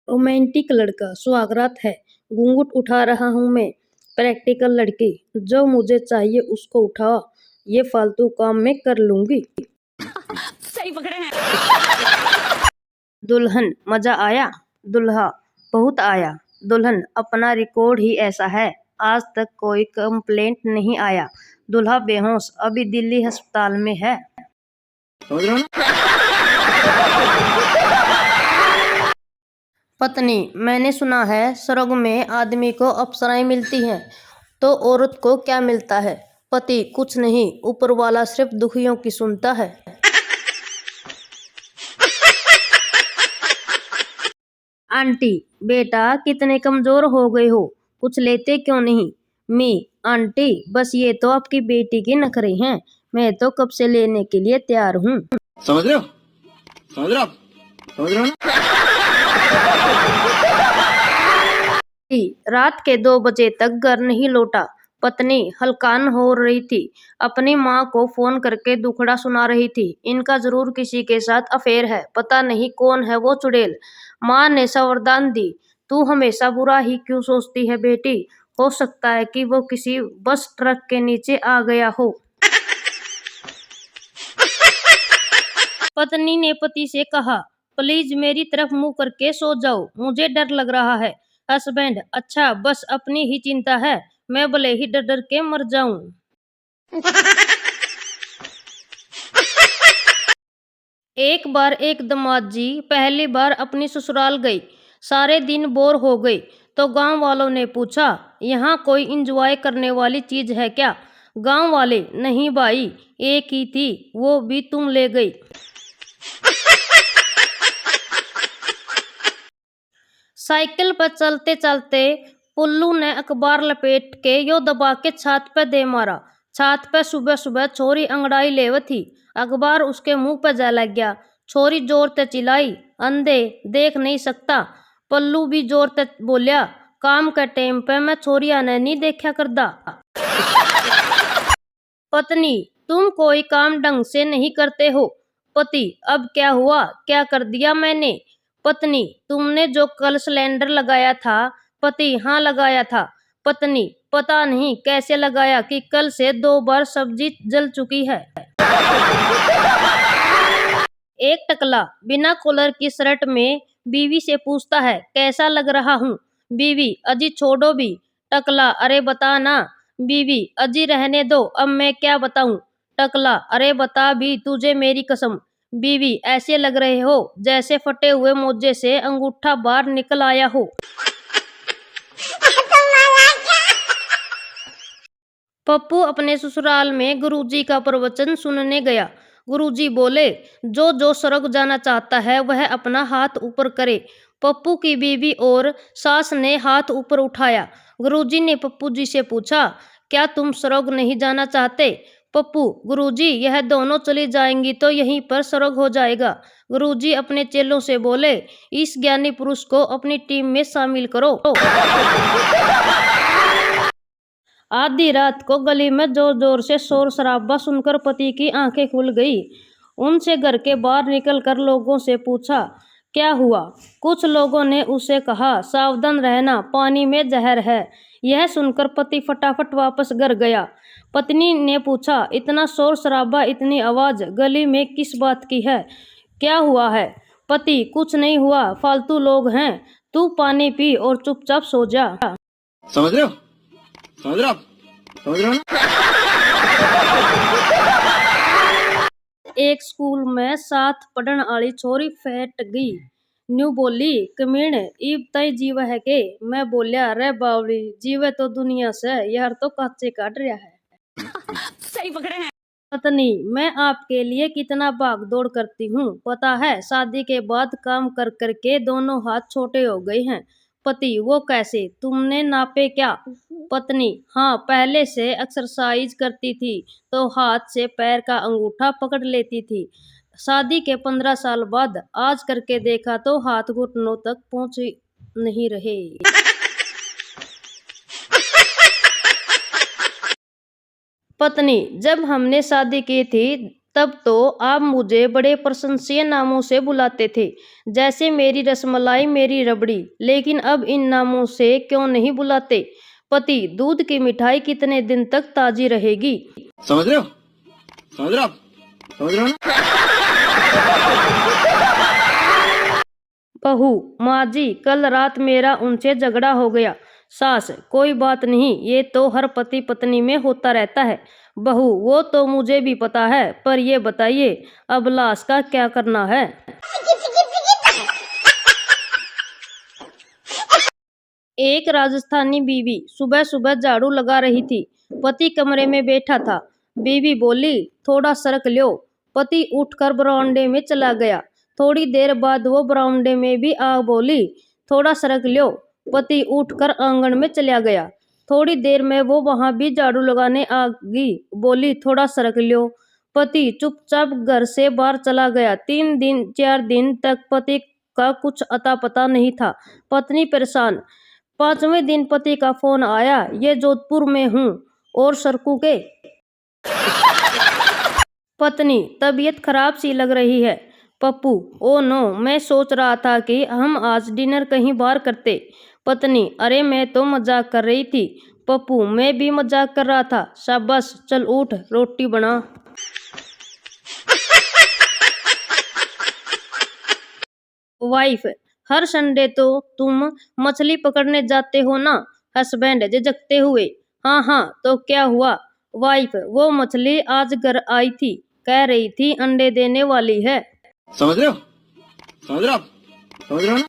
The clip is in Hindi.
रोमांटिक लड़का, सुहागरात है, घूंघट उठा रहा हूं मैं। प्रैक्टिकल लड़की, जो मुझे चाहिए उसको उठाओ, ये फालतू काम मैं कर लूंगी। सही पकड़े हैं। दुल्हन, मजा आया? दुल्हा, बहुत आया। दुल्हन, अपना रिकॉर्ड ही ऐसा है, आज तक कोई कंप्लेंट नहीं आया। दुल्हा बेहोश, अभी दिल्ली अस्पताल में है। समझ रहे हो ना? पत्नी, मैंने सुना है स्वर्ग में आदमी को अप्सराएं मिलती हैं, तो औरत को क्या मिलता है? पति, कुछ नहीं, ऊपर वाला सिर्फ दुखियों की सुनता है। आंटी, बेटा कितने कमजोर हो गए हो, कुछ लेते क्यों नहीं? मैं, आंटी बस ये तो आपकी बेटी की नखरे हैं, मैं तो कब से लेने के लिए तैयार हूँ। समझ रहे हो? समझ रहे हो? समझ रहे हो ना? रात के 2 बजे तक घर नहीं लौटा। पत्नी हलकान हो रही थी, अपनी माँ को फोन करके दुखड़ा सुना रही थी। इनका जरूर किसी के साथ अफेयर है, पता नहीं कौन है वो चुड़ैल। माँ ने सावधान दी, तू हमेशा बुरा ही क्यों सोचती है बेटी, हो सकता है कि वो किसी बस ट्रक के नीचे आ गया हो। पत्नी ने पति से कहा, प्लीज मेरी तरफ मुंह करके सो जाओ, मुझे डर लग रहा है। हस्बैंड, अच्छा बस अपनी ही चिंता है, मैं भले ही डर डर के मर जाऊं। एक बार एक दामाद जी पहली बार अपनी ससुराल गई, सारे दिन बोर हो गई, तो गांव वालों ने पूछा, यहाँ कोई इंजॉय करने वाली चीज है क्या? गांव वाले, नहीं भाई, एक ही थी, वो भी तुम ले गई। साइकिल पर चलते चलते पुल्लू ने अखबार लपेट के यो दबा के छात पे दे मारा। छात पे सुबह सुबह छोरी अंगड़ाई लेव थी, अखबार उसके मुंह पे जा लग गया। छोरी जोर से चिल्लाई, अंधे, देख नहीं सकता। पल्लू भी जोर से बोलिया, काम के टाइम पे मैं छोरिया ने नहीं देखा करदा। पत्नी, तुम कोई काम ढंग से नहीं करते हो। पति, अब क्या हुआ, क्या कर दिया मैंने? पत्नी, तुमने जो कल सिलेंडर लगाया था। पति, हाँ लगाया था। पत्नी, पता नहीं कैसे लगाया कि कल से 2 बार सब्जी जल चुकी है। एक टकला बिना कॉलर की शर्ट में बीवी से पूछता है, कैसा लग रहा हूँ? बीवी, अजी छोड़ो भी। टकला, अरे बता ना। बीवी, अजी रहने दो, अब मैं क्या बताऊं? टकला, अरे बता भी, तुझे मेरी कसम। बीवी, ऐसे लग रहे हो जैसे फटे हुए मोजे से अंगूठा बाहर निकल आया हो। पप्पू अपने ससुराल में गुरुजी का प्रवचन सुनने गया। गुरुजी बोले, जो जो स्वर्ग जाना चाहता है वह अपना हाथ ऊपर करे। पप्पू की बीवी और सास ने हाथ ऊपर उठाया। गुरुजी ने पप्पू जी से पूछा, क्या तुम स्वर्ग नहीं जाना चाहते? पप्पू, गुरुजी यह दोनों चली जाएंगी तो यहीं पर स्वर्ग हो जाएगा। गुरुजी अपने चेलों से बोले, इस ज्ञानी पुरुष को अपनी टीम में शामिल करो। आधी रात को गली में जोर जोर से शोर शराबा सुनकर पति की आंखें खुल गई। उनसे घर के बाहर निकलकर लोगों से पूछा, क्या हुआ? कुछ लोगों ने उसे कहा, सावधान रहना, पानी में जहर है। यह सुनकर पति फटाफट वापस घर गया। पत्नी ने पूछा, इतना शोर शराबा, इतनी आवाज गली में किस बात की है? क्या हुआ है? पति, कुछ नहीं हुआ, फालतू लोग हैं, तू पानी पी और चुपचाप सो जा। समझ रहे हो? समझ रहे हो? समझ रहे हो ना? एक स्कूल में साथ पढ़न वाली छोरी फैट गई। न्यू बोली, कमीण इब तय जीव है के? मैं बोलिया, रे बावली, जीवे तो दुनिया से, यार तो काचे काट रहा है। सही पकड़े हैं। पत्नी, मैं आपके लिए कितना भाग दौड़ करती हूँ, पता है, शादी के बाद काम कर करके दोनों हाथ छोटे हो गए हैं। पति, वो कैसे, तुमने नापे क्या? पत्नी, हाँ, पहले से एक्सरसाइज करती थी तो हाथ से पैर का अंगूठा पकड़ लेती थी। शादी के 15 साल बाद आज करके देखा तो हाथ घुटनों तक पहुंच नहीं रहे। पत्नी, जब हमने शादी की थी तब तो आप मुझे बड़े प्रशंसीय नामों से बुलाते थे, जैसे मेरी रसमलाई, मेरी रबड़ी, लेकिन अब इन नामों से क्यों नहीं बुलाते? पति, दूध की मिठाई कितने दिन तक ताजी रहेगी? समझ रहे हो? समझ रहे हो आप? समझ रहे हो ना? बहू, माँ जी, कल रात मेरा उनसे झगड़ा हो गया। सास, कोई बात नहीं, ये तो हर पति पत्नी में होता रहता है। बहू, वो तो मुझे भी पता है, पर ये बताइए अब लाश का क्या करना है? एक राजस्थानी बीवी सुबह सुबह झाड़ू लगा रही थी। पति कमरे में बैठा था। बीवी बोली, थोड़ा सरक लो। पति उठकर बरामदे में चला गया। थोड़ी देर बाद वो बरामदे में भी आ बोली, थोड़ा सरक लो। पति उठकर आंगन में चला गया। थोड़ी देर में वो वहां भी झाड़ू लगाने आ गई, बोली, थोड़ा सरक लो। पति चुपचाप घर से बाहर चला गया। 4 दिन तक पति का कुछ अता पता नहीं था। पत्नी परेशान। 5वें दिन पति का फोन आया, ये जोधपुर में हूँ और सरकू के। पत्नी, तबीयत खराब सी लग रही है। पप्पू, ओ नो, मैं सोच रहा था कि हम आज डिनर कहीं बाहर करते। पत्नी, अरे मैं तो मजाक कर रही थी। पप्पू, मैं भी मजाक कर रहा था। शाबाश, चल उठ, रोटी बना। वाइफ, हर संडे तो तुम मछली पकड़ने जाते हो ना? हस्बैंड झिझकते हुए, हाँ हाँ, तो क्या हुआ? वाइफ, वो मछली आज घर आई थी, कह रही थी अंडे देने वाली है। समझ रहे हो? समझ रहे हो आप? समझ रहे हो ना?